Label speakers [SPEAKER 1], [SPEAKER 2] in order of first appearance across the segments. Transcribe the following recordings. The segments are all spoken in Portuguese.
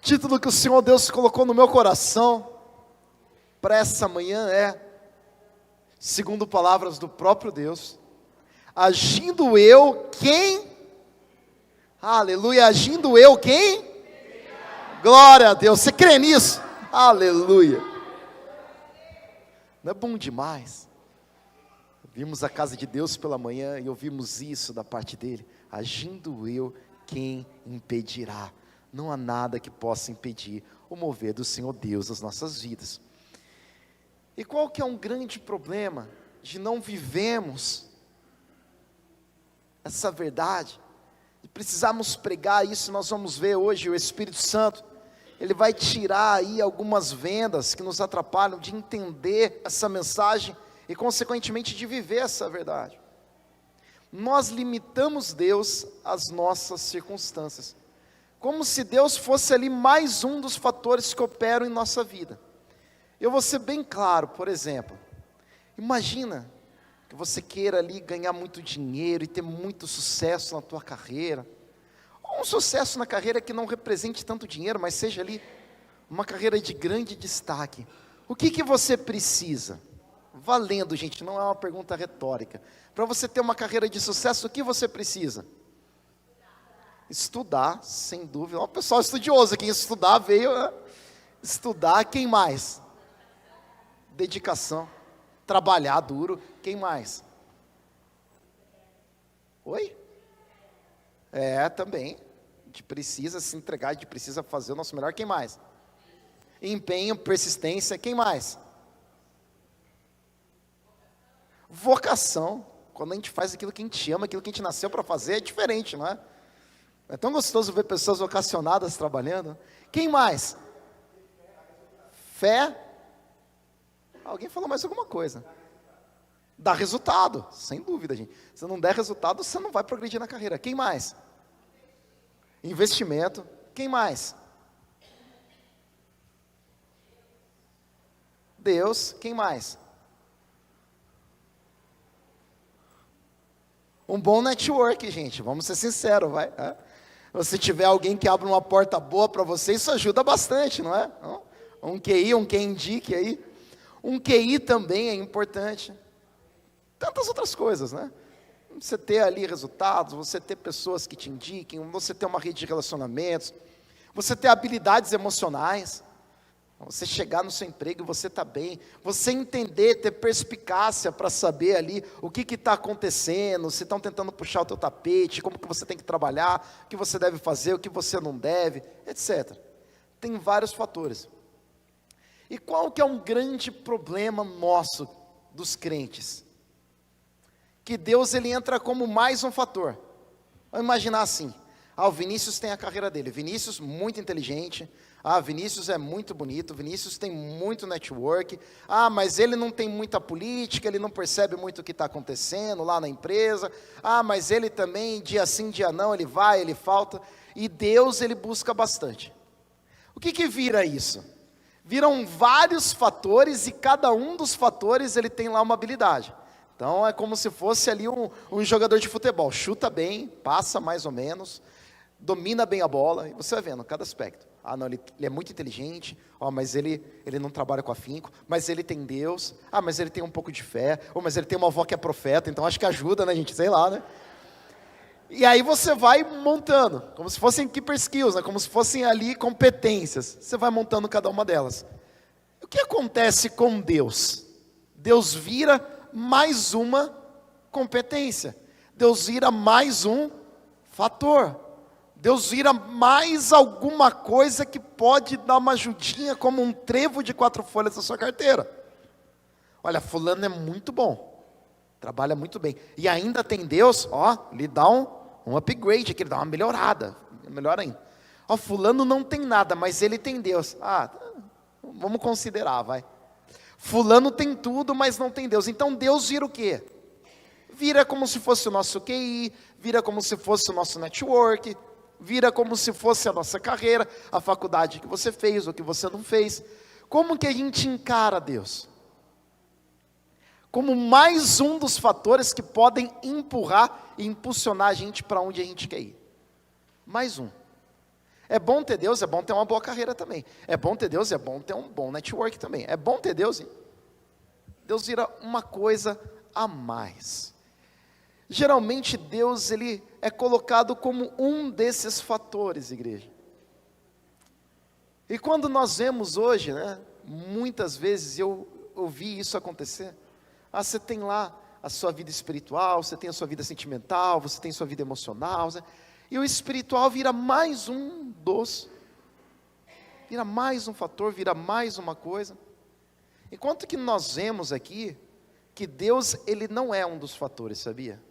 [SPEAKER 1] Título que o Senhor Deus colocou no meu coração para essa manhã é, segundo palavras do próprio Deus, agindo eu quem? Aleluia, agindo eu quem? Glória a Deus, você crê nisso? Aleluia. Não é bom demais? Vimos a casa de Deus pela manhã e ouvimos isso da parte dele, agindo eu quem impedirá? Não há nada que possa impedir o mover do Senhor Deus nas nossas vidas. E qual que é um grande problema de não vivemos essa verdade? E precisamos pregar isso, nós vamos ver hoje o Espírito Santo, ele vai tirar aí algumas vendas que nos atrapalham de entender essa mensagem e consequentemente de viver essa verdade. Nós limitamos Deus às nossas circunstâncias, como se Deus fosse ali mais um dos fatores que operam em nossa vida. Eu vou ser bem claro, por exemplo, imagina que você queira ali ganhar muito dinheiro e ter muito sucesso na tua carreira, ou um sucesso na carreira que não represente tanto dinheiro, mas seja ali uma carreira de grande destaque. O que você precisa? Valendo, gente, não é uma pergunta retórica. Para você ter uma carreira de sucesso, o que você precisa? Estudar, sem dúvida. O pessoal estudioso, quem estudar veio estudar. Quem mais? Dedicação, trabalhar duro. Quem mais? Oi? Também. A gente precisa se entregar, a gente precisa fazer o nosso melhor. Quem mais? Empenho, persistência. Quem mais? Vocação. Quando a gente faz aquilo que a gente ama, aquilo que a gente nasceu para fazer, é diferente, não é? É tão gostoso ver pessoas vocacionadas trabalhando. Quem mais? Fé. Alguém falou mais alguma coisa? Dá resultado, sem dúvida, gente. Se não der resultado, você não vai progredir na carreira. Quem mais? Investimento. Quem mais? Deus. Quem mais? Um bom network, gente. Vamos ser sinceros, vai. Se tiver alguém que abre uma porta boa para você, isso ajuda bastante, não é? Um QI, um quem indique aí. Um QI também é importante. Tantas outras coisas, né? Você ter ali resultados, você ter pessoas que te indiquem, você ter uma rede de relacionamentos, você ter habilidades emocionais, você chegar no seu emprego e você está bem, você entender, ter perspicácia para saber ali o que está acontecendo, se estão tentando puxar o teu tapete, como que você tem que trabalhar, o que você deve fazer, o que você não deve, etc. Tem vários fatores. E qual que é um grande problema nosso, dos crentes? Que Deus ele entra como mais um fator. Vamos imaginar assim, o Vinícius tem a carreira dele, Vinícius muito inteligente, Vinícius é muito bonito, Vinícius tem muito network, mas ele não tem muita política, ele não percebe muito o que está acontecendo lá na empresa, mas ele também, dia sim, dia não, ele vai, ele falta, e Deus ele busca bastante. O que vira isso? Viram vários fatores e cada um dos fatores ele tem lá uma habilidade. Então é como se fosse ali um jogador de futebol, chuta bem, passa mais ou menos, domina bem a bola, e você vai vendo cada aspecto. Não, ele é muito inteligente, mas ele não trabalha com afinco, mas ele tem Deus, mas ele tem um pouco de fé, mas ele tem uma avó que é profeta, então acho que ajuda, né, gente, sei lá, né? E aí você vai montando, como se fossem keeper skills, né? Como se fossem ali competências, você vai montando cada uma delas. O que acontece com Deus? Deus vira mais uma competência, Deus vira mais um fator, Deus vira mais alguma coisa que pode dar uma ajudinha, como um trevo de 4 folhas na sua carteira. Olha, fulano é muito bom, trabalha muito bem, e ainda tem Deus, lhe dá um upgrade, que ele dá uma melhorada, melhor ainda. Fulano não tem nada, mas ele tem Deus. Vamos considerar, vai. Fulano tem tudo, mas não tem Deus. Então Deus vira o quê? Vira como se fosse o nosso QI, vira como se fosse o nosso network, vira como se fosse a nossa carreira, a faculdade que você fez, ou que você não fez. Como que a gente encara Deus? Como mais um dos fatores que podem empurrar e impulsionar a gente para onde a gente quer ir. Mais um. É bom ter Deus, é bom ter uma boa carreira também. É bom ter Deus, é bom ter um bom network também. É bom ter Deus, hein? Deus vira uma coisa a mais. Geralmente Deus, ele é colocado como um desses fatores, igreja. E quando nós vemos hoje, né, muitas vezes eu ouvi isso acontecer. Você tem lá a sua vida espiritual, você tem a sua vida sentimental, você tem a sua vida emocional, e o espiritual vira mais um vira mais um fator, vira mais uma coisa. Enquanto que nós vemos aqui, que Deus, ele não é um dos fatores, sabia?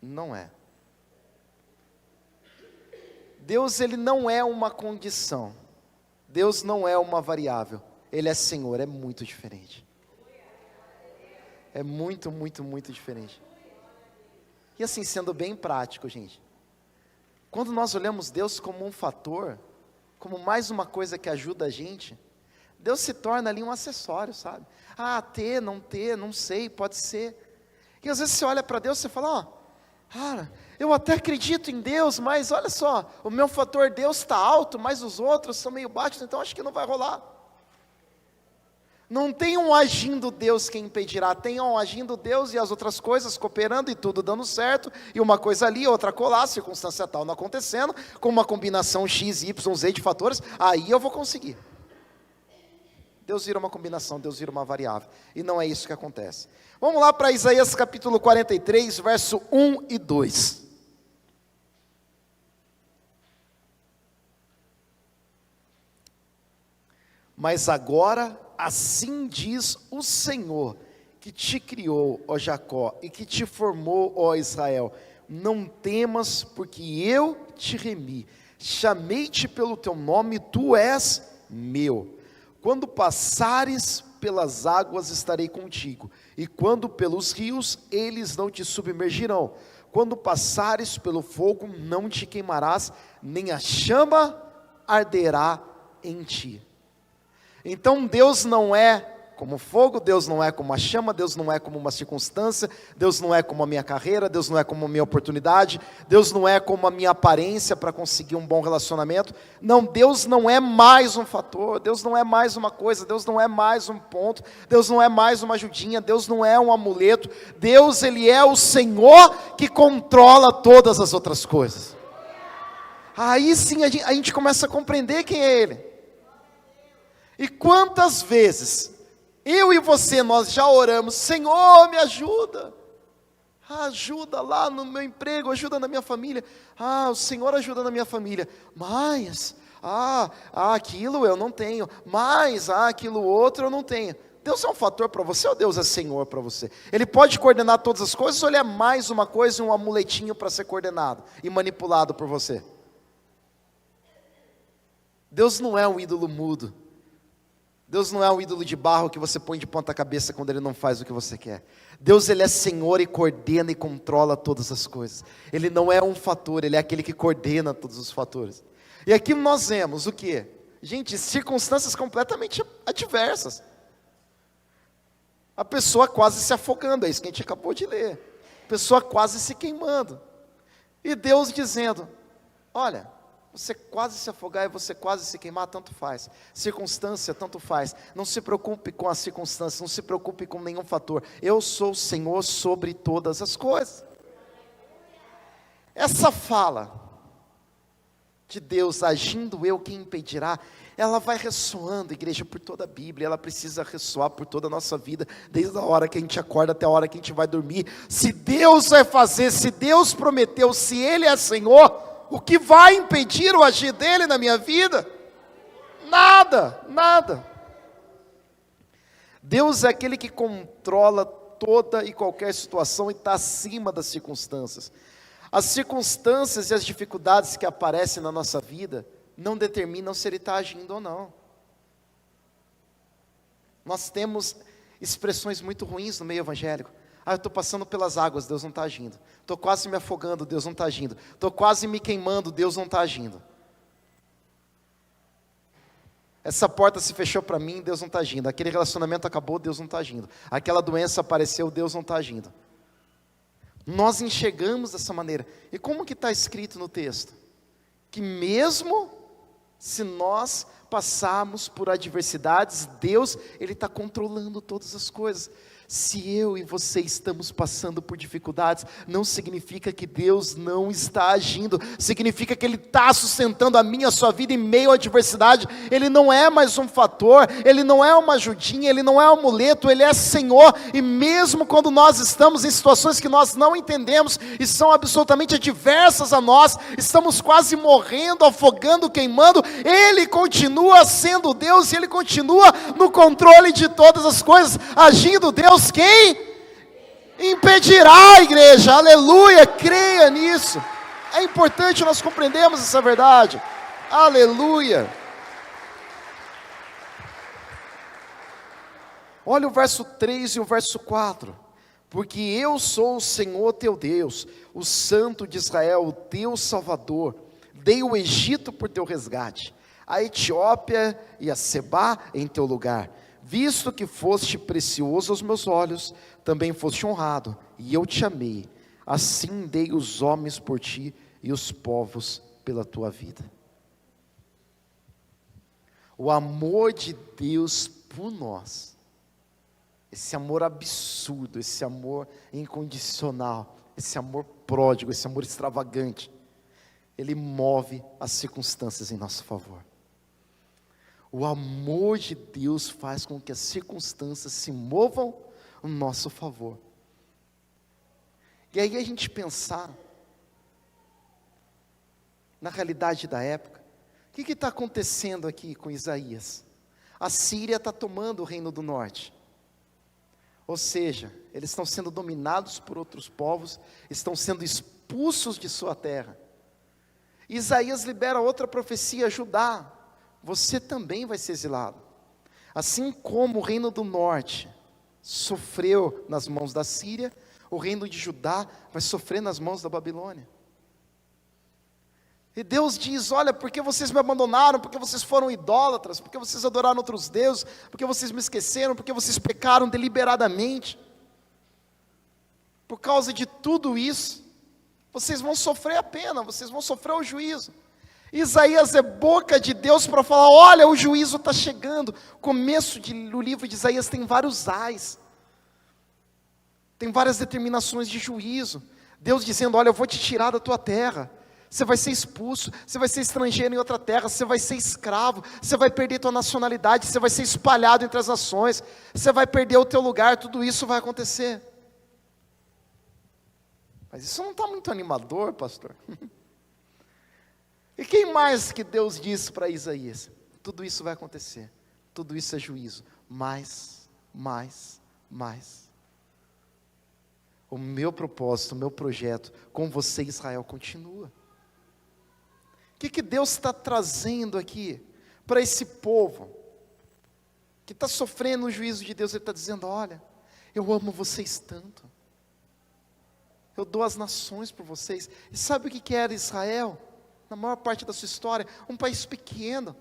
[SPEAKER 1] Não é. Deus, ele não é uma condição. Deus não é uma variável. Ele é Senhor, é muito diferente. É muito, muito, muito diferente. E assim, sendo bem prático, gente. Quando nós olhamos Deus como um fator, como mais uma coisa que ajuda a gente, Deus se torna ali um acessório, sabe? Ter, não sei, pode ser. E às vezes você olha para Deus e você fala, cara, eu até acredito em Deus, mas olha só, o meu fator Deus está alto, mas os outros são meio baixos, então acho que não vai rolar. Não tem um agindo Deus que impedirá, tem um agindo Deus e as outras coisas cooperando e tudo dando certo, e uma coisa ali, outra colar, circunstância tal não acontecendo, com uma combinação X, Y, Z de fatores, aí eu vou conseguir. Deus vira uma combinação, Deus vira uma variável, e não é isso que acontece. Vamos lá para Isaías capítulo 43, verso 1 e 2. Mas agora, assim diz o Senhor, que te criou, ó Jacó, e que te formou, ó Israel, não temas, porque eu te remi, chamei-te pelo teu nome, tu és meu. Quando passares pelas águas, estarei contigo, e quando pelos rios, eles não te submergirão. Quando passares pelo fogo, não te queimarás, nem a chama arderá em ti. Então Deus não é como fogo, Deus não é como a chama, Deus não é como uma circunstância, Deus não é como a minha carreira, Deus não é como a minha oportunidade, Deus não é como a minha aparência para conseguir um bom relacionamento. Não, Deus não é mais um fator, Deus não é mais uma coisa, Deus não é mais um ponto, Deus não é mais uma ajudinha, Deus não é um amuleto. Deus, ele é o Senhor que controla todas as outras coisas. Aí sim a gente começa a compreender quem é Ele. E quantas vezes eu e você, nós já oramos, Senhor, me ajuda, ajuda lá no meu emprego, ajuda na minha família, o Senhor ajuda na minha família, mas, aquilo eu não tenho, mas, aquilo outro eu não tenho. Deus é um fator para você ou Deus é Senhor para você? Ele pode coordenar todas as coisas ou Ele é mais uma coisa, um amuletinho para ser coordenado e manipulado por você? Deus não é um ídolo mudo. Deus não é um ídolo de barro que você põe de ponta cabeça quando Ele não faz o que você quer. Deus, Ele é Senhor e coordena e controla todas as coisas. Ele não é um fator, Ele é aquele que coordena todos os fatores. E aqui nós vemos o quê? Gente, circunstâncias completamente adversas. A pessoa quase se afogando, é isso que a gente acabou de ler. A pessoa quase se queimando. E Deus dizendo, olha, você quase se afogar e você quase se queimar, tanto faz. Circunstância, tanto faz. Não se preocupe com as circunstâncias, não se preocupe com nenhum fator. Eu sou o Senhor sobre todas as coisas. Essa fala de Deus, agindo eu, quem impedirá, ela vai ressoando, igreja, por toda a Bíblia. Ela precisa ressoar por toda a nossa vida, desde a hora que a gente acorda até a hora que a gente vai dormir. Se Deus vai fazer, se Deus prometeu, se Ele é Senhor, o que vai impedir o agir dele na minha vida? Nada, nada. Deus é aquele que controla toda e qualquer situação e está acima das circunstâncias. As circunstâncias e as dificuldades que aparecem na nossa vida não determinam se Ele está agindo ou não. Nós temos expressões muito ruins no meio evangélico. Eu estou passando pelas águas, Deus não está agindo. Estou quase me afogando, Deus não está agindo. Estou quase me queimando, Deus não está agindo. Essa porta se fechou para mim, Deus não está agindo. Aquele relacionamento acabou, Deus não está agindo. Aquela doença apareceu, Deus não está agindo. Nós enxergamos dessa maneira. E como que está escrito no texto? Que mesmo se nós passarmos por adversidades, Deus, Ele está controlando todas as coisas. Se eu e você estamos passando por dificuldades, não significa que Deus não está agindo, significa que Ele está sustentando a minha, a sua vida em meio à adversidade. Ele não é mais um fator, Ele não é uma ajudinha, Ele não é um amuleto, Ele é Senhor. E mesmo quando nós estamos em situações que nós não entendemos, e são absolutamente adversas a nós, estamos quase morrendo, afogando, queimando, Ele continua sendo Deus, e Ele continua no controle de todas as coisas, agindo. Deus, quem impedirá, igreja? Aleluia, creia nisso. É importante nós compreendermos essa verdade. Aleluia. Olha o verso 3 e o verso 4. Porque eu sou o Senhor teu Deus, o Santo de Israel, o teu Salvador. Dei o Egito por teu resgate, a Etiópia e a Sebá em teu lugar. Visto que foste precioso aos meus olhos, também foste honrado, e eu te amei. Assim dei os homens por ti, e os povos pela tua vida. O amor de Deus por nós, esse amor absurdo, esse amor incondicional, esse amor pródigo, esse amor extravagante, ele move as circunstâncias em nosso favor. O amor de Deus faz com que as circunstâncias se movam em nosso favor. E aí a gente pensar na realidade da época. O que está acontecendo aqui com Isaías? A Síria está tomando o reino do norte. Ou seja, eles estão sendo dominados por outros povos, estão sendo expulsos de sua terra. Isaías libera outra profecia, Judá. Você também vai ser exilado. Assim como o reino do norte sofreu nas mãos da Síria, o reino de Judá vai sofrer nas mãos da Babilônia. E Deus diz: olha, porque vocês me abandonaram, porque vocês foram idólatras, porque vocês adoraram outros deuses, porque vocês me esqueceram, porque vocês pecaram deliberadamente. Por causa de tudo isso, vocês vão sofrer a pena, vocês vão sofrer o juízo. Isaías é boca de Deus para falar: olha, o juízo está chegando. Começo do livro de Isaías tem vários ais, tem várias determinações de juízo. Deus dizendo: olha, eu vou te tirar da tua terra, você vai ser expulso, você vai ser estrangeiro em outra terra, você vai ser escravo, você vai perder tua nacionalidade, você vai ser espalhado entre as nações, você vai perder o teu lugar, tudo isso vai acontecer. Mas isso não está muito animador, pastor. E quem mais que Deus disse para Isaías? Tudo isso vai acontecer, tudo isso é juízo, mais. O meu propósito, o meu projeto com você, Israel, continua. O que Deus está trazendo aqui para esse povo que está sofrendo o juízo de Deus? Ele está dizendo: olha, eu amo vocês tanto, eu dou as nações por vocês. E sabe o que era Israel? Na maior parte da sua história, um país pequeno,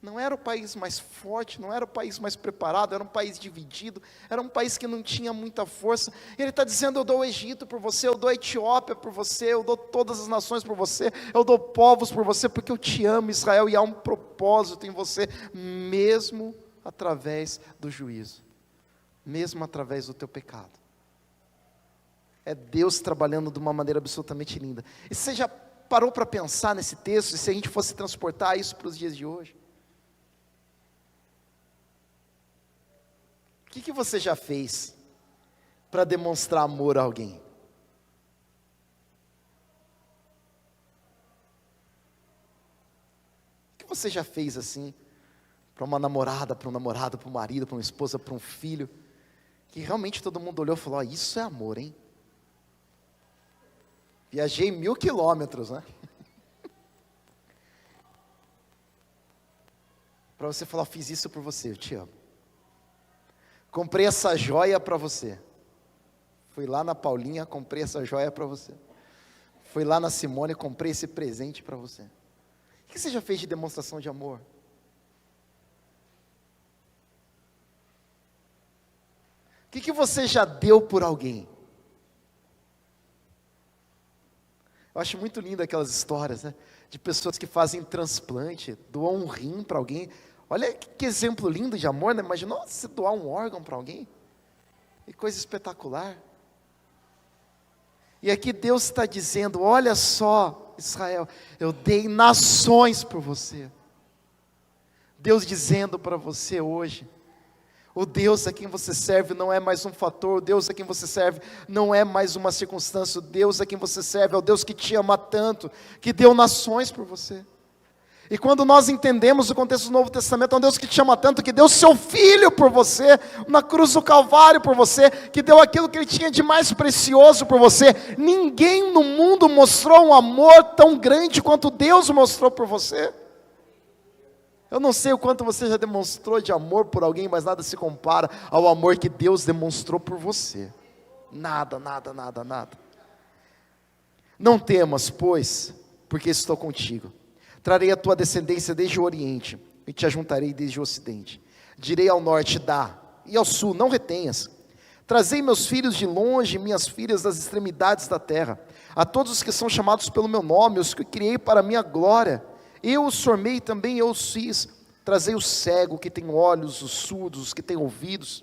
[SPEAKER 1] não era o país mais forte, não era o país mais preparado, era um país dividido, era um país que não tinha muita força. Ele está dizendo: eu dou o Egito por você, eu dou a Etiópia por você, eu dou todas as nações por você, eu dou povos por você, porque eu te amo, Israel, e há um propósito em você, mesmo através do juízo, mesmo através do teu pecado. É Deus trabalhando de uma maneira absolutamente linda. E você já parou para pensar nesse texto, e se a gente fosse transportar isso para os dias de hoje? O que você já fez para demonstrar amor a alguém? O que você já fez assim, para uma namorada, para um namorado, para um marido, para uma esposa, para um filho, que realmente todo mundo olhou e falou: isso é amor, hein? Viajei 1000 quilômetros, né? Para você falar: fiz isso por você, eu te amo. Comprei essa joia para você. Fui lá na Paulinha, comprei essa joia para você. Fui lá na Simone, comprei esse presente para você. O que você já fez de demonstração de amor? O que você já deu por alguém? Eu acho muito lindo aquelas histórias, né? De pessoas que fazem transplante, doam um rim para alguém. Olha que exemplo lindo de amor, né? Imagina você doar um órgão para alguém. Que coisa espetacular. E aqui Deus está dizendo, olha só, Israel, eu dei nações por você. Deus dizendo para você hoje, o Deus a quem você serve não é mais um fator, o Deus a quem você serve não é mais uma circunstância, o Deus a quem você serve é o Deus que te ama tanto, que deu nações por você. E quando nós entendemos o contexto do Novo Testamento, é um Deus que te ama tanto, que deu seu Filho por você, na cruz do Calvário por você, que deu aquilo que Ele tinha de mais precioso por você. Ninguém no mundo mostrou um amor tão grande quanto Deus mostrou por você. Eu não sei o quanto você já demonstrou de amor por alguém, mas nada se compara ao amor que Deus demonstrou por você. Nada, nada, nada, nada. Não temas, pois, porque estou contigo. Trarei a tua descendência desde o Oriente, e te ajuntarei desde o Ocidente. Direi ao Norte, dá, e ao Sul, não retenhas. Trazei meus filhos de longe, minhas filhas das extremidades da terra. A todos os que são chamados pelo meu nome, os que criei para a minha glória. Eu os formei também, eu os fiz. Trazei o cego que tem olhos, os surdos, os que têm ouvidos.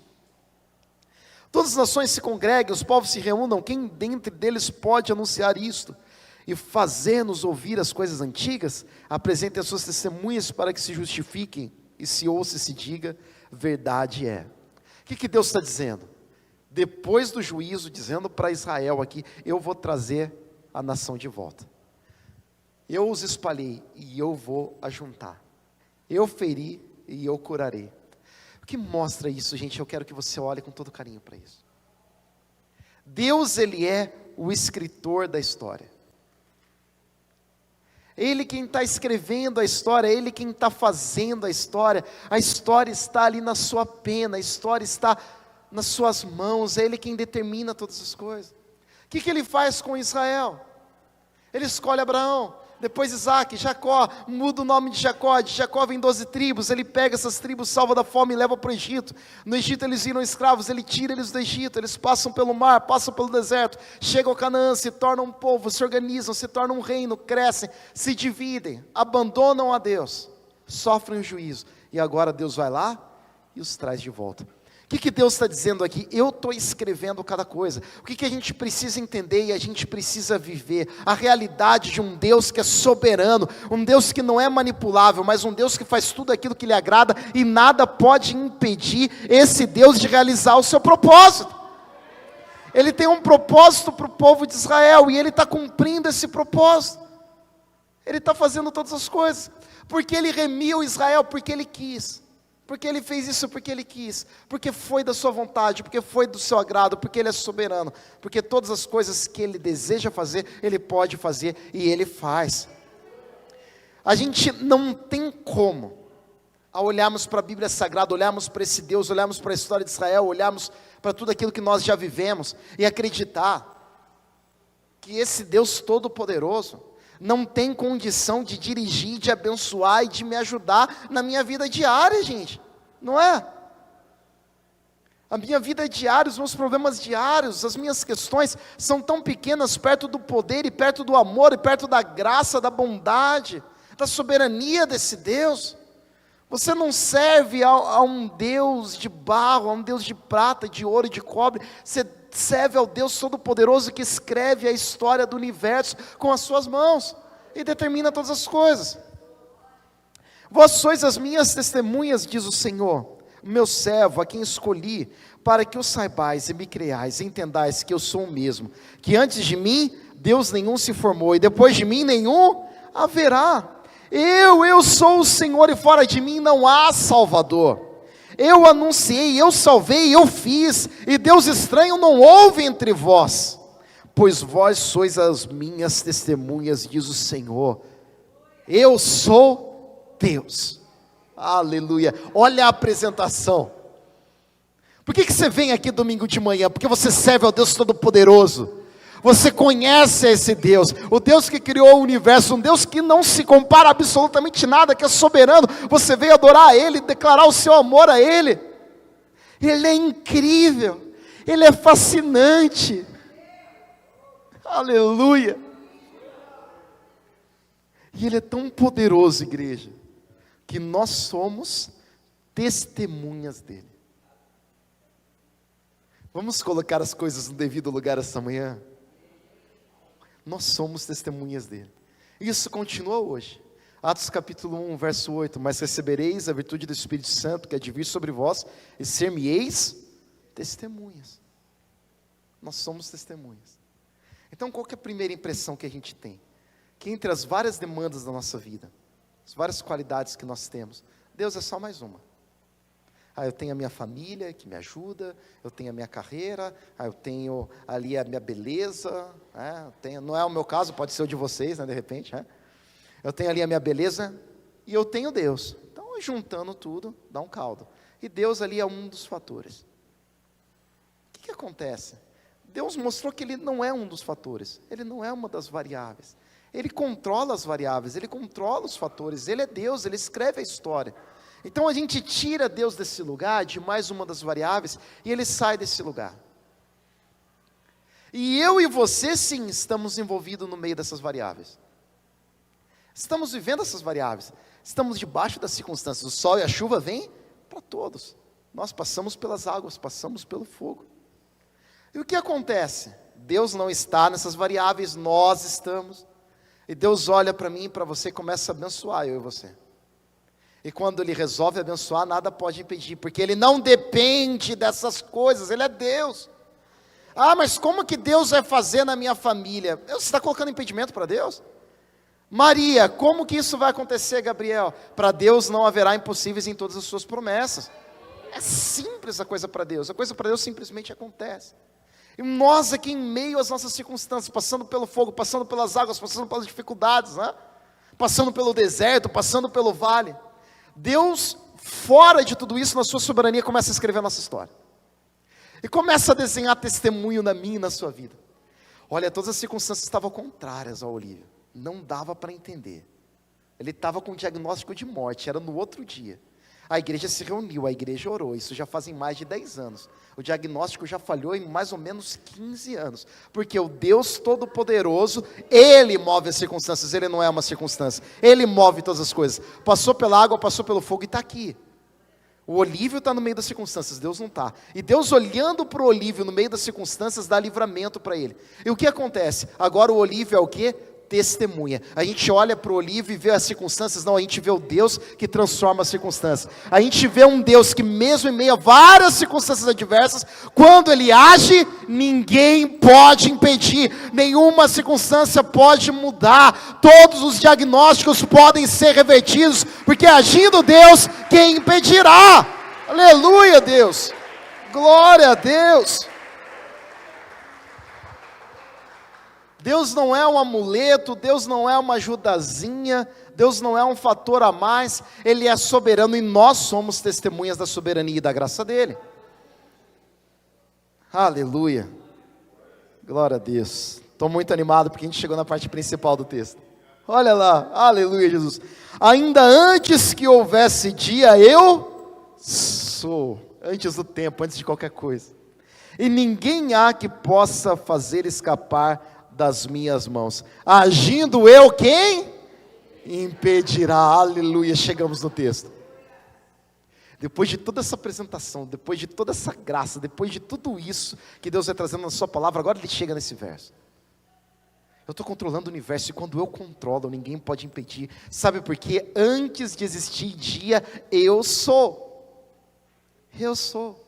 [SPEAKER 1] Todas as nações se congreguem, os povos se reúnam. Quem dentre deles pode anunciar isto? E fazer-nos ouvir as coisas antigas? Apresentem as suas testemunhas para que se justifiquem. E se ouça e se diga, verdade é. O que Deus está dizendo? Depois do juízo, dizendo para Israel aqui, eu vou trazer a nação de volta. Eu os espalhei e eu vou ajuntar. Eu feri e eu curarei. O que mostra isso, gente? Eu quero que você olhe com todo carinho para isso. Deus, Ele é o escritor da história. Ele quem está escrevendo a história, Ele quem está fazendo a história está ali na sua pena, a história está nas suas mãos, é Ele quem determina todas as coisas. O que Ele faz com Israel? Ele escolhe Abraão, depois Isaac, Jacó, muda o nome de Jacó vem 12 tribos, ele pega essas tribos, salva da fome e leva para o Egito. No Egito eles viram escravos, ele tira eles do Egito, eles passam pelo mar, passam pelo deserto, chegam a Canaã, se tornam um povo, se organizam, se tornam um reino, crescem, se dividem, abandonam a Deus, sofrem o juízo, e agora Deus vai lá e os traz de volta. O que Deus está dizendo aqui? Eu estou escrevendo cada coisa. O que a gente precisa entender e a gente precisa viver? A realidade de um Deus que é soberano, um Deus que não é manipulável, mas um Deus que faz tudo aquilo que lhe agrada e nada pode impedir esse Deus de realizar o seu propósito. Ele tem um propósito para o povo de Israel e Ele está cumprindo esse propósito. Ele está fazendo todas as coisas. Porque Ele remiu Israel, porque Ele quis. Porque Ele fez isso porque Ele quis, porque foi da sua vontade, porque foi do seu agrado, porque Ele é soberano, porque todas as coisas que Ele deseja fazer, Ele pode fazer e Ele faz. A gente não tem como, ao olharmos para a Bíblia Sagrada, olharmos para esse Deus, olharmos para a história de Israel, olharmos para tudo aquilo que nós já vivemos e acreditar que esse Deus Todo-Poderoso não tem condição de dirigir, de abençoar e de me ajudar na minha vida diária, gente, não é? A minha vida diária, os meus problemas diários, as minhas questões são tão pequenas perto do poder e perto do amor e perto da graça, da bondade, da soberania desse Deus. Você não serve a um Deus de barro, a um Deus de prata, de ouro e de cobre, você serve ao Deus Todo-Poderoso que escreve a história do universo com as suas mãos e determina todas as coisas. Vós sois as minhas testemunhas, diz o Senhor, meu servo, a quem escolhi, para que o saibais e me creais, e entendais que eu sou o mesmo, que antes de mim Deus nenhum se formou, e depois de mim nenhum haverá. Eu sou o Senhor, e fora de mim não há Salvador. Eu anunciei, eu salvei, eu fiz, e Deus estranho não houve entre vós, pois vós sois as minhas testemunhas, diz o Senhor, eu sou Deus. Aleluia, olha a apresentação. Por que você vem aqui domingo de manhã? Porque você serve ao Deus Todo-Poderoso. Você conhece esse Deus, o Deus que criou o universo, um Deus que não se compara a absolutamente nada, que é soberano. Você veio adorar a Ele, declarar o seu amor a Ele. Ele é incrível, Ele é fascinante. Aleluia. E Ele é tão poderoso, igreja, que nós somos testemunhas dEle. Vamos colocar as coisas no devido lugar esta manhã? Nós somos testemunhas dEle. Isso continua hoje. Atos capítulo 1, verso 8. Mas recebereis a virtude do Espírito Santo, que há de vir sobre vós, e ser-me-eis testemunhas. Nós somos testemunhas. Então qual que é a primeira impressão que a gente tem? Que entre as várias demandas da nossa vida, as várias qualidades que nós temos, Deus é só mais uma. Eu tenho a minha família que me ajuda, eu tenho a minha carreira, eu tenho ali a minha beleza, não é o meu caso, pode ser o de vocês, de repente, eu tenho ali a minha beleza e eu tenho Deus. Então, juntando tudo, dá um caldo. E Deus ali é um dos fatores. O que acontece? Deus mostrou que Ele não é um dos fatores, Ele não é uma das variáveis. Ele controla as variáveis, Ele controla os fatores, Ele é Deus, Ele escreve a história. Então a gente tira Deus desse lugar, de mais uma das variáveis, e Ele sai desse lugar. E eu e você sim estamos envolvidos no meio dessas variáveis. Estamos vivendo essas variáveis. Estamos debaixo das circunstâncias. O sol e a chuva vêm para todos. Nós passamos pelas águas, passamos pelo fogo. E o que acontece? Deus não está nessas variáveis, nós estamos. E Deus olha para mim e para você e começa a abençoar eu e você. E quando Ele resolve abençoar, nada pode impedir, porque Ele não depende dessas coisas, Ele é Deus. Mas como que Deus vai fazer na minha família? Você está colocando impedimento para Deus? Maria, como que isso vai acontecer, Gabriel? Para Deus não haverá impossíveis em todas as suas promessas. É simples a coisa para Deus simplesmente acontece. E nós aqui em meio às nossas circunstâncias, passando pelo fogo, passando pelas águas, passando pelas dificuldades, passando pelo deserto, passando pelo vale, Deus, fora de tudo isso, na sua soberania, começa a escrever a nossa história. E começa a desenhar testemunho na minha e na sua vida. Olha, todas as circunstâncias estavam contrárias ao Olívio. Não dava para entender. Ele estava com um diagnóstico de morte, era no outro dia. A igreja se reuniu, a igreja orou, isso já fazem mais de 10 anos. O diagnóstico já falhou em mais ou menos 15 anos. Porque o Deus Todo-Poderoso, Ele move as circunstâncias, Ele não é uma circunstância. Ele move todas as coisas. Passou pela água, passou pelo fogo e está aqui. O Olívio está no meio das circunstâncias, Deus não está. E Deus olhando para o Olívio no meio das circunstâncias, dá livramento para ele. E o que acontece? Agora o Olívio é o quê? Testemunha. A gente olha para o Olívio e vê as circunstâncias, não, a gente vê o Deus que transforma as circunstâncias. A gente vê um Deus que mesmo em meio a várias circunstâncias adversas, quando Ele age, ninguém pode impedir, nenhuma circunstância pode mudar, todos os diagnósticos podem ser revertidos, porque agindo Deus, quem impedirá? Aleluia, Deus! Glória a Deus! Deus não é um amuleto, Deus não é uma ajudazinha, Deus não é um fator a mais, Ele é soberano e nós somos testemunhas da soberania e da graça dEle. Aleluia, glória a Deus. Estou muito animado porque a gente chegou na parte principal do texto. Olha lá, aleluia, Jesus. Ainda antes que houvesse dia, eu sou, antes do tempo, antes de qualquer coisa. E ninguém há que possa fazer escapar das minhas mãos. Agindo eu, quem impedirá? Aleluia, chegamos no texto. Depois de toda essa apresentação, depois de toda essa graça, depois de tudo isso que Deus vai trazendo na sua palavra, agora Ele chega nesse verso. Eu estou controlando o universo e quando eu controlo, ninguém pode impedir. Sabe por quê? Antes de existir dia, eu sou. Eu sou.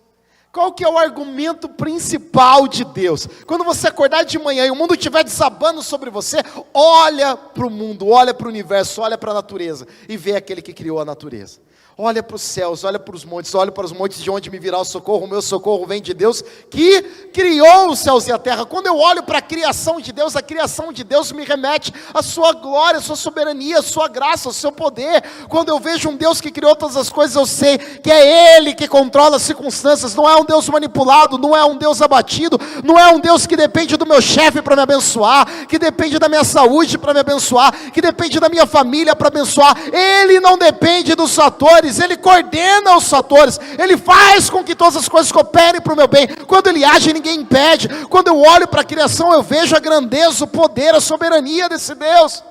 [SPEAKER 1] Qual que é o argumento principal de Deus? Quando você acordar de manhã e o mundo estiver desabando sobre você, olha para o mundo, olha para o universo, olha para a natureza e vê aquele que criou a natureza. Olha para os céus, olha para os montes, olha para os montes de onde me virá o meu socorro vem de Deus, que criou os céus e a terra. Quando eu olho para a criação de Deus, me remete à sua glória, à sua soberania, à sua graça, ao seu poder. Quando eu vejo um Deus que criou todas as coisas, eu sei que é Ele que controla as circunstâncias, não é um Deus manipulado, não é um Deus abatido, não é um Deus que depende do meu chefe para me abençoar, que depende da minha saúde para me abençoar, que depende da minha família para abençoar. Ele não depende dos fatores, fatores, Ele coordena os fatores, Ele faz com que todas as coisas cooperem para o meu bem. Quando Ele age, ninguém impede. Quando eu olho para a criação, eu vejo a grandeza, o poder, a soberania desse Deus.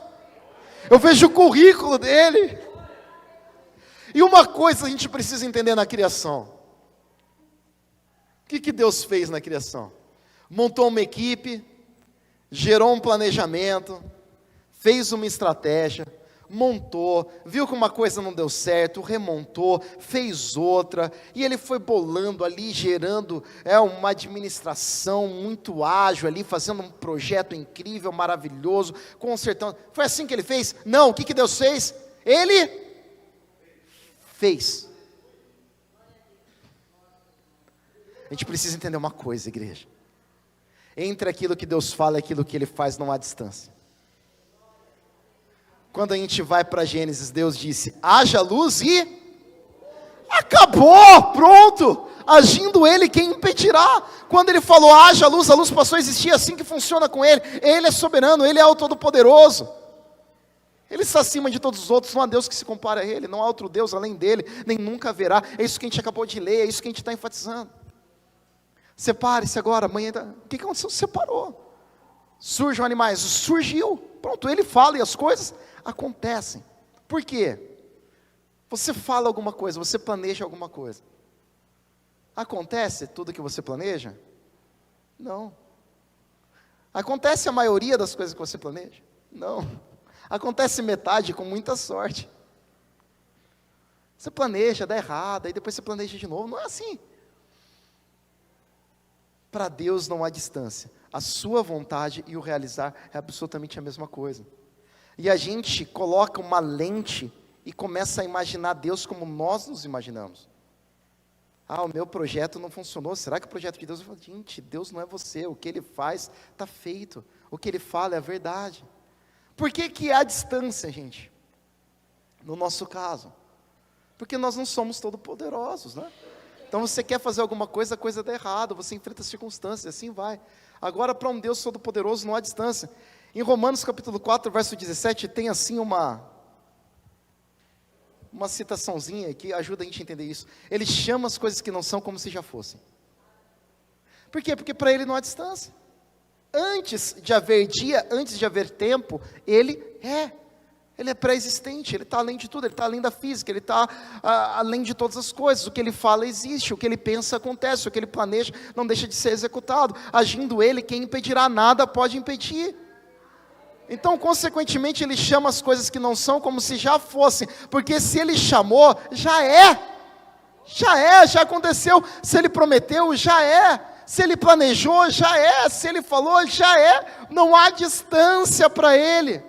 [SPEAKER 1] Eu vejo o currículo dEle. E uma coisa a gente precisa entender na criação. O que Deus fez na criação? Montou uma equipe, gerou um planejamento, fez uma estratégia, montou, viu que uma coisa não deu certo, remontou, fez outra, e ele foi bolando ali, gerando uma administração muito ágil ali, fazendo um projeto incrível, maravilhoso, consertando. Foi assim que ele fez? Não, o que Deus fez? Ele fez. A gente precisa entender uma coisa, igreja. Entre aquilo que Deus fala e aquilo que Ele faz não há distância. Quando a gente vai para Gênesis, Deus disse, haja luz e acabou, pronto. Agindo Ele, quem impedirá? Quando Ele falou, haja luz, a luz passou a existir, assim que funciona com Ele. Ele é soberano, Ele é o Todo-Poderoso. Ele está acima de todos os outros, não há Deus que se compare a Ele, não há outro Deus além dEle, nem nunca haverá. É isso que a gente acabou de ler, é isso que a gente está enfatizando. Separe-se agora, amanhã. O que aconteceu? Separou. Surjam animais, surgiu. Pronto, Ele fala e as coisas acontecem. Por quê? Você fala alguma coisa, você planeja alguma coisa. Acontece tudo que você planeja? Não. Acontece a maioria das coisas que você planeja? Não. Acontece metade com muita sorte. Você planeja, dá errado, aí depois você planeja de novo. Não é assim. Para Deus não há distância. A sua vontade e o realizar é absolutamente a mesma coisa. E a gente coloca uma lente e começa a imaginar Deus como nós nos imaginamos. Ah, o meu projeto não funcionou. Será que o projeto de Deus? Eu falo, gente, Deus não é você. O que Ele faz está feito. O que Ele fala é a verdade. Por que há distância, gente? No nosso caso. Porque nós não somos todo-poderosos, né? Então você quer fazer alguma coisa, a coisa dá errado, você enfrenta circunstâncias, assim vai. Agora, para um Deus todo-poderoso não há distância. Em Romanos capítulo 4, verso 17, tem assim uma citaçãozinha que ajuda a gente a entender isso. Ele chama as coisas que não são como se já fossem. Por quê? Porque para Ele não há distância. Antes de haver dia, antes de haver tempo, Ele é pré-existente, Ele está além de tudo, Ele está além da física, Ele está além de todas as coisas. O que Ele fala existe, o que Ele pensa acontece, o que Ele planeja não deixa de ser executado. Agindo Ele, quem impedirá? Nada pode impedir. Então, consequentemente, Ele chama as coisas que não são como se já fossem, porque se Ele chamou, já aconteceu. Se Ele prometeu, já é. Se Ele planejou, já é. Se Ele falou, já é. Não há distância para Ele.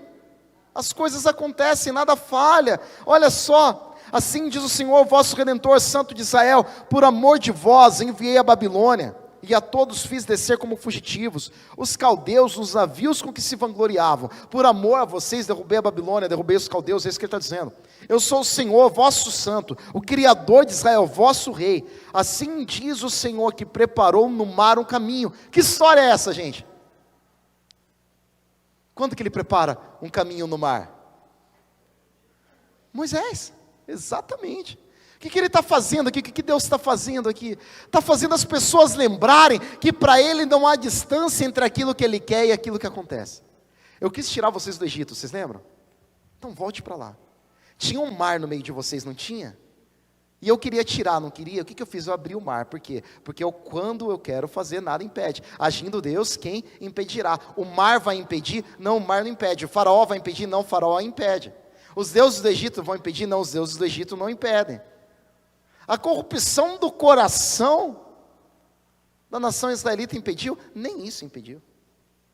[SPEAKER 1] As coisas acontecem, nada falha. Olha só, assim diz o Senhor, vosso Redentor, Santo de Israel: por amor de vós enviei a Babilônia, e a todos fiz descer como fugitivos, os caldeus, os navios com que se vangloriavam. Por amor a vocês derrubei a Babilônia, derrubei os caldeus. É isso que ele está dizendo. Eu sou o Senhor, vosso Santo, o Criador de Israel, vosso Rei. Assim diz o Senhor, que preparou no mar um caminho. Que história é essa, gente? Quando que Ele prepara um caminho no mar? Moisés, exatamente. O que Ele está fazendo aqui? O que Deus está fazendo aqui? Está fazendo as pessoas lembrarem que para Ele não há distância entre aquilo que Ele quer e aquilo que acontece. Eu quis tirar vocês do Egito, vocês lembram? Então volte para lá. Tinha um mar no meio de vocês, não tinha? E eu queria tirar, não queria? O que eu fiz? Eu abri o mar. Por quê? Porque quando eu quero fazer, nada impede. Agindo Deus, quem impedirá? O mar vai impedir? Não, o mar não impede. O faraó vai impedir? Não, o faraó impede. Os deuses do Egito vão impedir? Não, os deuses do Egito não impedem. A corrupção do coração da nação israelita impediu? Nem isso impediu.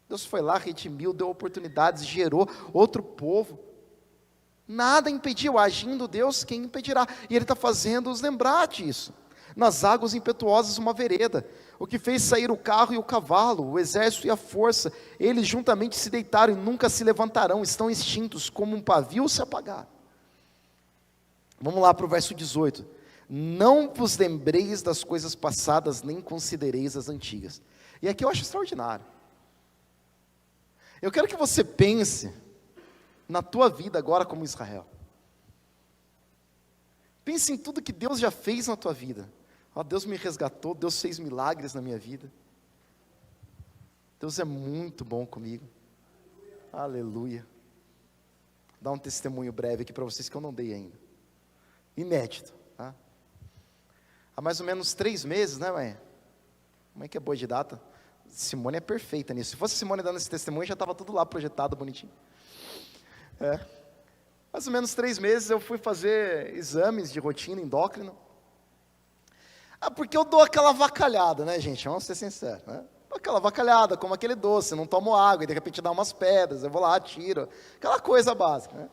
[SPEAKER 1] Deus foi lá, redimiu, deu oportunidades, gerou outro povo. Nada impediu. Agindo Deus, quem impedirá? E Ele está fazendo-os lembrar disso. Nas águas impetuosas uma vereda, o que fez sair o carro e o cavalo, o exército e a força, eles juntamente se deitaram e nunca se levantarão, estão extintos, como um pavio se apagar. Vamos lá para o verso 18. Não vos lembreis das coisas passadas, nem considereis as antigas. E aqui eu acho extraordinário. Eu quero que você pense na tua vida agora como Israel. Pense em tudo que Deus já fez na tua vida. Ó, Deus me resgatou, Deus fez milagres na minha vida. Deus é muito bom comigo. Aleluia. Vou dar um testemunho breve aqui para vocês que eu não dei ainda. Inédito. Tá? Há mais ou menos 3 meses, né, mãe? Mãe que é boa de data. Simone é perfeita nisso. Se fosse Simone dando esse testemunho, já estava tudo lá projetado, bonitinho. Mais ou menos 3 meses eu fui fazer exames de rotina endócrino. Porque eu dou aquela avacalhada, né, gente? Vamos ser sinceros, né? Aquela avacalhada, como aquele doce, não tomo água, e de repente dá umas pedras, eu vou lá, tiro. Aquela coisa básica, né?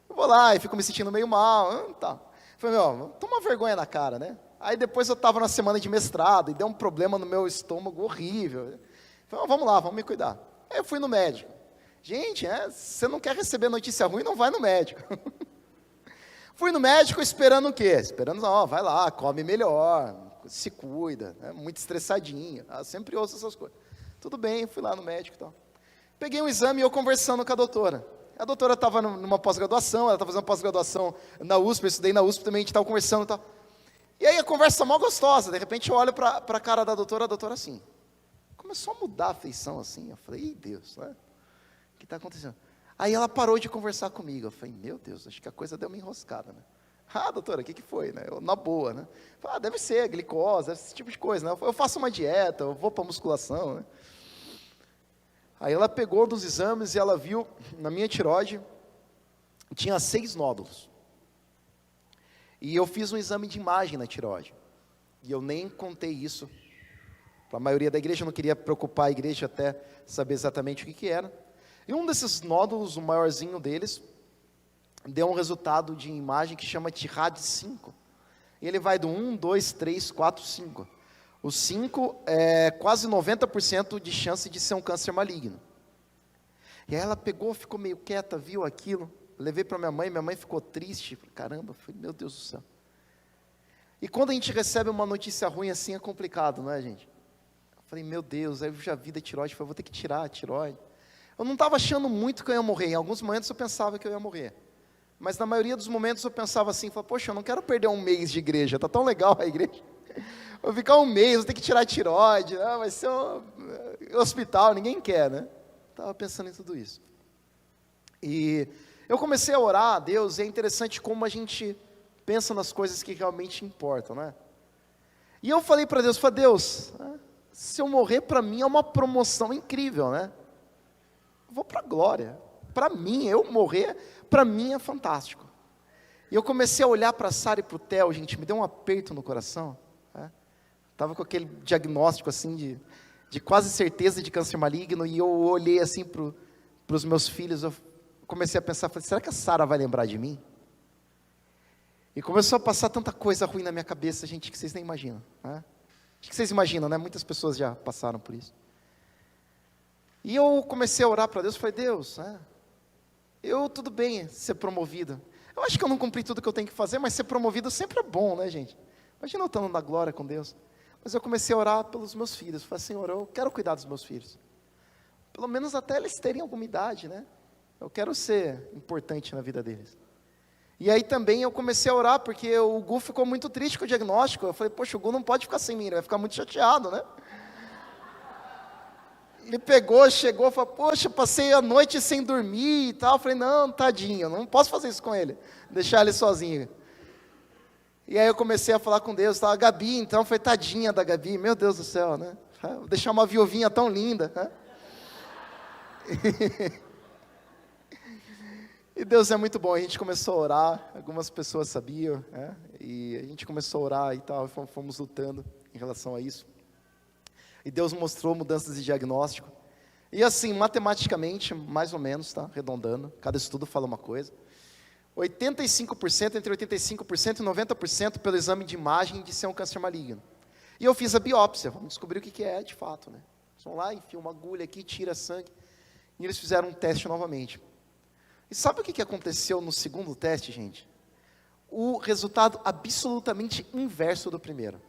[SPEAKER 1] Eu vou lá e fico me sentindo meio mal, tá. Falei, toma vergonha na cara, né? Aí depois eu estava na semana de mestrado, e deu um problema no meu estômago horrível. Falei, vamos lá, vamos me cuidar. Aí eu fui no médico. Gente, você não quer receber notícia ruim, não vai no médico. Fui no médico esperando o quê? Esperando, vai lá, come melhor, se cuida, muito estressadinho. Eu sempre ouço essas coisas. Tudo bem, fui lá no médico e tal. Peguei um exame e eu conversando com a doutora. A doutora estava numa pós-graduação, ela estava fazendo pós-graduação na USP, eu estudei na USP também, a gente estava conversando e tal. E aí a conversa mal gostosa, de repente eu olho para a cara da doutora, a doutora assim. Começou a mudar a feição assim, eu falei, Deus, né? O que está acontecendo? Aí ela parou de conversar comigo, eu falei, meu Deus, acho que a coisa deu uma enroscada, né? Doutora, o que foi, né? Eu, na boa, né? Falei, deve ser glicose, esse tipo de coisa, né? Eu faço uma dieta, eu vou para musculação, né? Aí ela pegou dos exames e ela viu, na minha tireoide, tinha 6 nódulos. E eu fiz um exame de imagem na tireoide. E eu nem contei isso. Para a maioria da igreja, eu não queria preocupar a igreja até saber exatamente o que era. E um desses nódulos, o maiorzinho deles, deu um resultado de imagem que chama TIRAD 5. E ele vai do 1, 2, 3, 4, 5. O 5 é quase 90% de chance de ser um câncer maligno. E aí ela pegou, ficou meio quieta, viu aquilo. Levei para minha mãe ficou triste. Caramba, meu Deus do céu. E quando a gente recebe uma notícia ruim assim, é complicado, não é, gente? Eu falei, meu Deus, aí eu já vi da tireoide, falei, vou ter que tirar a tireoide. Eu não estava achando muito que eu ia morrer. Em alguns momentos eu pensava que eu ia morrer. Mas na maioria dos momentos eu pensava assim, poxa, eu não quero perder um mês de igreja, está tão legal a igreja. Vou ficar um mês, vou ter que tirar a tireoide, vai ser um hospital, ninguém quer, né? Estava pensando em tudo isso. E eu comecei a orar a Deus, e é interessante como a gente pensa nas coisas que realmente importam, né? E eu falei para Deus, Deus, se eu morrer para mim é uma promoção incrível, né? Eu vou para a glória. Para mim, eu morrer, para mim é fantástico. E eu comecei a olhar para a Sara e para o Theo, gente, me deu um aperto no coração. Estava com aquele diagnóstico assim de quase certeza de câncer maligno, e eu olhei assim para os meus filhos, eu comecei a pensar, falei, será que a Sara vai lembrar de mim? E começou a passar tanta coisa ruim na minha cabeça, gente, que vocês nem imaginam. Acho que vocês imaginam, né? Muitas pessoas já passaram por isso. E eu comecei a orar para Deus, falei, Deus, eu tudo bem ser promovido. Eu acho que eu não cumpri tudo que eu tenho que fazer, mas ser promovido sempre é bom, né, gente? Imagina eu estando na glória com Deus. Mas eu comecei a orar pelos meus filhos. Falei, Senhor, eu quero cuidar dos meus filhos. Pelo menos até eles terem alguma idade, né? Eu quero ser importante na vida deles. E aí também eu comecei a orar, porque o Gu ficou muito triste com o diagnóstico. Eu falei, poxa, o Gu não pode ficar sem mim, ele vai ficar muito chateado, né? Ele pegou, chegou, falou, poxa, passei a noite sem dormir e tal. Eu falei, não, tadinho, eu não posso fazer isso com ele, deixar ele sozinho. E aí eu comecei a falar com Deus, a Gabi, então, foi tadinha da Gabi, meu Deus do céu, né? Vou deixar uma viuvinha tão linda, né? E Deus é muito bom, a gente começou a orar, algumas pessoas sabiam, né? E a gente começou a orar e tal, fomos lutando em relação a isso. E Deus mostrou mudanças de diagnóstico. E assim, matematicamente, mais ou menos, tá? Arredondando, cada estudo fala uma coisa. 85%, entre 85% e 90% pelo exame de imagem de ser um câncer maligno. E eu fiz a biópsia, vamos descobrir o que é de fato, né? Eles vão lá, enfiam uma agulha aqui, tira sangue. E eles fizeram um teste novamente. E sabe o que aconteceu no segundo teste, gente? O resultado absolutamente inverso do primeiro.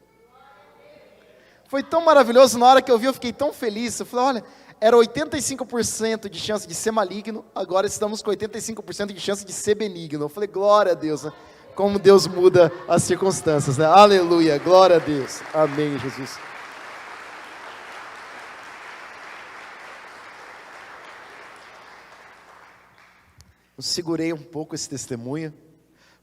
[SPEAKER 1] Foi tão maravilhoso, na hora que eu vi, eu fiquei tão feliz. Eu falei, olha, era 85% de chance de ser maligno, agora estamos com 85% de chance de ser benigno. Eu falei, glória a Deus, né? como Deus muda as circunstâncias, né? Aleluia, glória a Deus. Amém, Jesus. Eu segurei um pouco esse testemunho,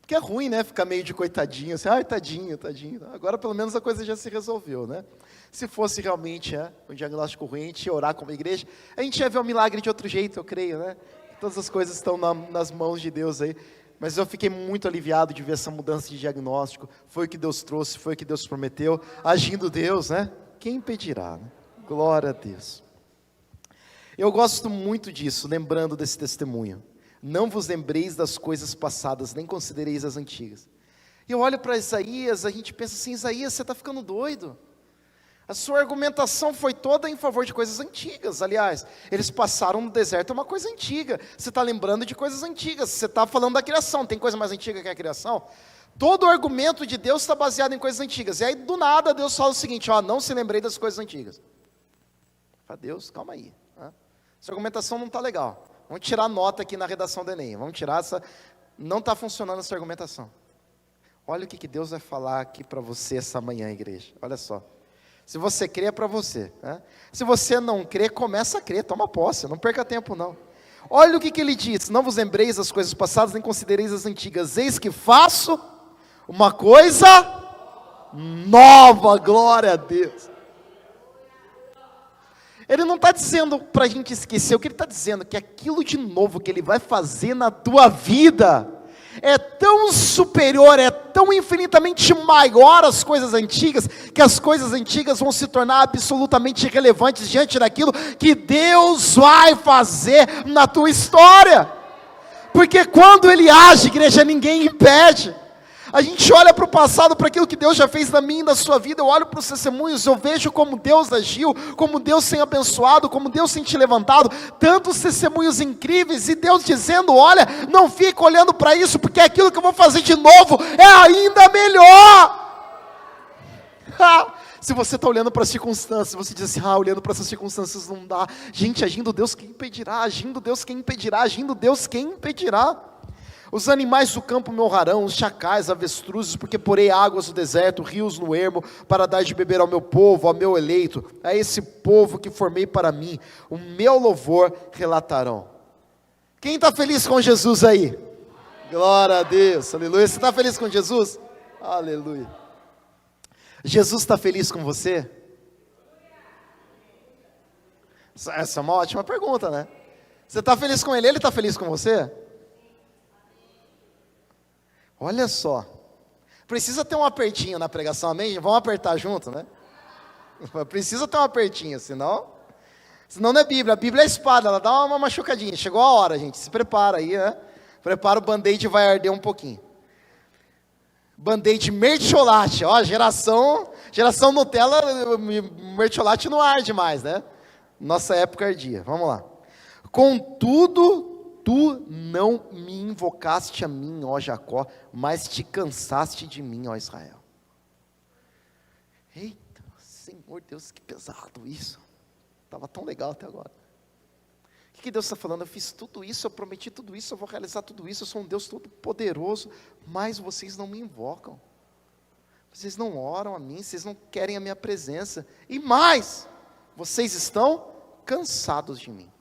[SPEAKER 1] porque é ruim, né, ficar meio de coitadinho, assim, ai, tadinho, tadinho. Agora pelo menos a coisa já se resolveu, né? Se fosse realmente um diagnóstico ruim, a gente ia orar como igreja, a gente ia ver o milagre de outro jeito, eu creio, né? Todas as coisas estão nas mãos de Deus aí. Mas eu fiquei muito aliviado de ver essa mudança de diagnóstico. Foi o que Deus trouxe, foi o que Deus prometeu. Agindo Deus, né? Quem impedirá, né? Glória a Deus. Eu gosto muito disso, lembrando desse testemunho. Não vos lembreis das coisas passadas, nem considereis as antigas. E eu olho para Isaías, a gente pensa assim, Isaías, você está ficando doido. A sua argumentação foi toda em favor de coisas antigas. Aliás, eles passaram no deserto, é uma coisa antiga. Você está lembrando de coisas antigas, você está falando da criação, tem coisa mais antiga que a criação? Todo o argumento de Deus está baseado em coisas antigas. E aí, do nada, Deus fala o seguinte, não se lembrei das coisas antigas. Fala, Deus, calma aí. Essa argumentação não está legal. Vamos tirar nota aqui na redação do Enem. Vamos tirar essa... Não está funcionando essa argumentação. Olha o que Deus vai falar aqui para você essa manhã, igreja. Olha só. Se você crê, é para você. Né? Se você não crê, começa a crer. Toma posse, não perca tempo não. Olha o que ele diz. Não vos lembreis das coisas passadas, nem considereis as antigas. Eis que faço uma coisa nova. Glória a Deus. Ele não está dizendo para a gente esquecer, o que ele está dizendo é que aquilo de novo que ele vai fazer na tua vida é tão superior, é tão infinitamente maior às coisas antigas, que as coisas antigas vão se tornar absolutamente irrelevantes diante daquilo que Deus vai fazer na tua história. Porque quando ele age, igreja, ninguém impede. A gente olha para o passado, para aquilo que Deus já fez na minha e na sua vida, eu olho para os testemunhos, eu vejo como Deus agiu, como Deus tem abençoado, como Deus tem te levantado, tantos testemunhos incríveis, e Deus dizendo, olha, não fica olhando para isso, porque aquilo que eu vou fazer de novo é ainda melhor. Se você está olhando para as circunstâncias, você diz assim, olhando para essas circunstâncias não dá, gente, agindo Deus quem impedirá, agindo Deus quem impedirá, agindo Deus quem impedirá. Os animais do campo me honrarão, os chacais, avestruzes, porque porei águas no deserto, rios no ermo, para dar de beber ao meu povo, ao meu eleito, a esse povo que formei para mim, o meu louvor relatarão. Quem está feliz com Jesus aí? Glória a Deus, aleluia. Você está feliz com Jesus? Aleluia. Jesus está feliz com você? Essa é uma ótima pergunta, né? Você está feliz com Ele, Ele está feliz com você? Olha só, precisa ter um apertinho na pregação, amém? Vamos apertar junto, né? Precisa ter um apertinho, senão não é Bíblia, a Bíblia é espada, ela dá uma machucadinha, chegou a hora, gente, se prepara aí, né? Prepara, o band-aid vai arder um pouquinho. Band-aid mertiolate, ó, geração Nutella, mertiolate não arde mais, né? Nossa época ardia, vamos lá. Contudo, tu não me invocaste a mim, ó Jacó, mas te cansaste de mim, ó Israel. Eita, Senhor Deus, que pesado isso. Estava tão legal até agora. O que Deus está falando? Eu fiz tudo isso, eu prometi tudo isso, eu vou realizar tudo isso, eu sou um Deus todo poderoso, mas vocês não me invocam. Vocês não oram a mim, vocês não querem a minha presença. E mais, vocês estão cansados de mim.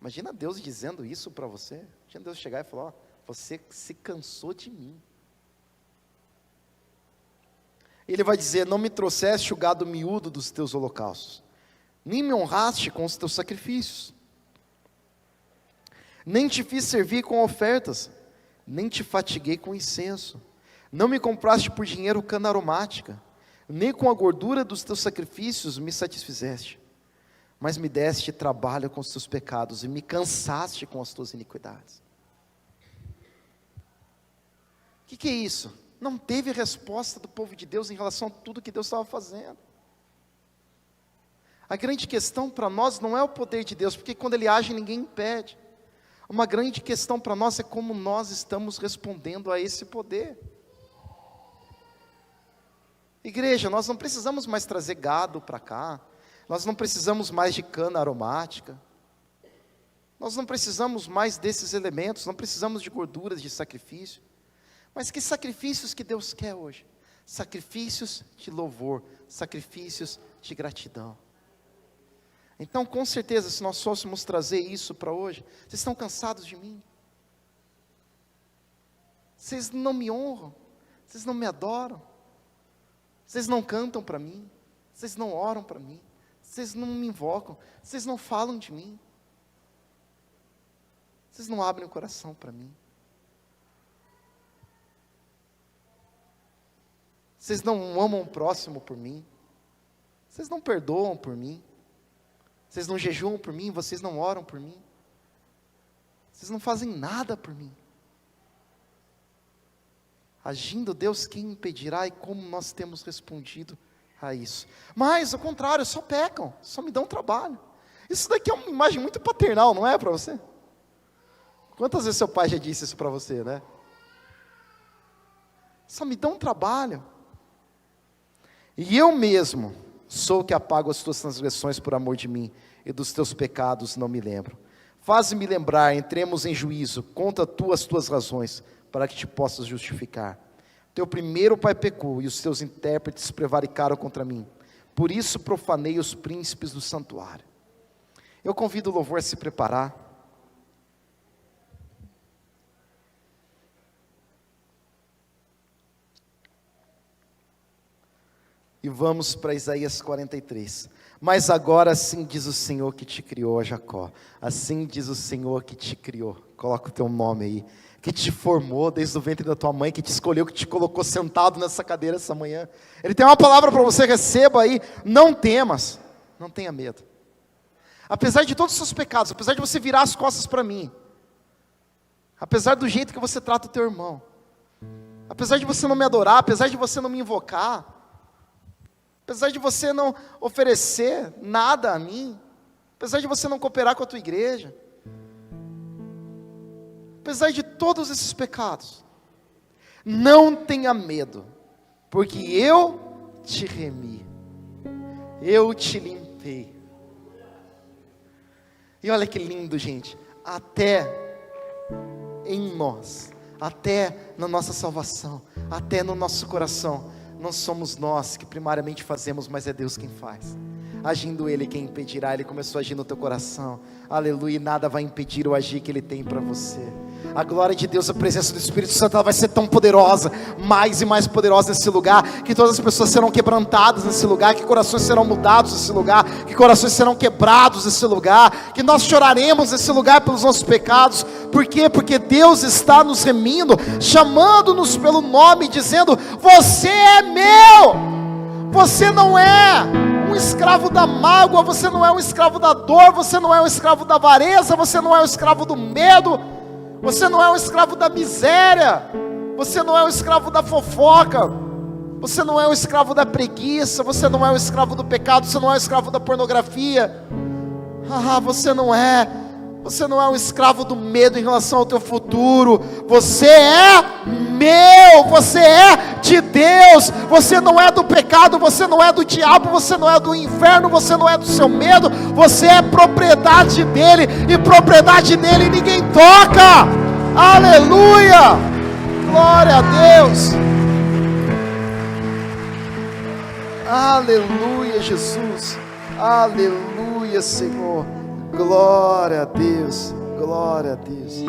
[SPEAKER 1] Imagina Deus dizendo isso para você. Imagina Deus chegar e falar, você se cansou de mim. Ele vai dizer, não me trouxeste o gado miúdo dos teus holocaustos, nem me honraste com os teus sacrifícios, nem te fiz servir com ofertas, nem te fatiguei com incenso, não me compraste por dinheiro cana aromática, nem com a gordura dos teus sacrifícios me satisfizeste, mas me deste trabalho com os teus pecados, e me cansaste com as tuas iniquidades. O que é isso? Não teve resposta do povo de Deus em relação a tudo que Deus estava fazendo. A grande questão para nós não é o poder de Deus, porque quando Ele age ninguém impede. Uma grande questão para nós é como nós estamos respondendo a esse poder. Igreja, nós não precisamos mais trazer gado para cá, nós não precisamos mais de cana aromática, Nós não precisamos mais desses elementos, não precisamos de gorduras, de sacrifício. Mas que sacrifícios que Deus quer hoje? Sacrifícios de louvor, sacrifícios de gratidão. Então, com certeza, se nós fôssemos trazer isso para hoje, vocês estão cansados de mim? Vocês não me honram? Vocês não me adoram? Vocês não cantam para mim? Vocês não oram para mim? Vocês não me invocam? Vocês não falam de mim? Vocês não abrem o coração para mim? Vocês não amam o próximo por mim? Vocês não perdoam por mim? Vocês não jejuam por mim? Vocês não oram por mim? Vocês não fazem nada por mim? Agindo Deus, quem impedirá? E como nós temos respondido a isso? Mas, ao contrário, só pecam, só me dão trabalho. Isso daqui é uma imagem muito paternal, não é para você? Quantas vezes seu pai já disse isso para você, né? Só me dão trabalho. E eu mesmo sou o que apago as tuas transgressões por amor de mim, e dos teus pecados não me lembro. Faze-me lembrar, entremos em juízo, conta tu as tuas razões, para que te possas justificar. Teu primeiro pai pecou, e os teus intérpretes prevaricaram contra mim. Por isso profanei os príncipes do santuário. Eu convido o louvor a se preparar. E vamos para Isaías 43. Mas agora assim diz o Senhor que te criou, Jacó. Assim diz o Senhor que te criou. Coloca o teu nome aí. Que te formou desde o ventre da tua mãe, que te escolheu, que te colocou sentado nessa cadeira essa manhã. Ele tem uma palavra para você, receba aí. Não temas, não tenha medo. Apesar de todos os seus pecados, apesar de você virar as costas para mim, apesar do jeito que você trata o teu irmão, apesar de você não me adorar, apesar de você não me invocar, apesar de você não oferecer nada a mim, apesar de você não cooperar com a tua igreja, apesar de todos esses pecados, não tenha medo, porque eu te remi, eu te limpei. E olha que lindo, gente, até em nós, até na nossa salvação, até no nosso coração, não somos nós que primariamente fazemos, mas é Deus quem faz. Agindo Ele, quem impedirá? Ele começou a agir no teu coração, aleluia, e nada vai impedir o agir que Ele tem para você. A glória de Deus, a presença do Espírito Santo, ela vai ser tão poderosa, mais e mais poderosa nesse lugar, que todas as pessoas serão quebrantadas nesse lugar, que corações serão mudados nesse lugar, que corações serão quebrados nesse lugar, que nós choraremos nesse lugar pelos nossos pecados. Por quê? Porque Deus está nos remindo, chamando-nos pelo nome, dizendo: você é meu. Você não é um escravo da mágoa, você não é um escravo da dor, você não é um escravo da avareza, você não é um escravo do medo, você não é um escravo da miséria, você não é um escravo da fofoca, você não é um escravo da preguiça, você não é um escravo do pecado, você não é um escravo da pornografia, você não é um escravo do medo em relação ao teu futuro. Você é meu, você é de Deus, você não é do pecado, você não é do diabo, você não é do inferno, você não é do seu medo, você é propriedade dele, e propriedade dele ninguém toca. Aleluia, glória a Deus, aleluia Jesus, aleluia Senhor. Glória a Deus, glória a Deus.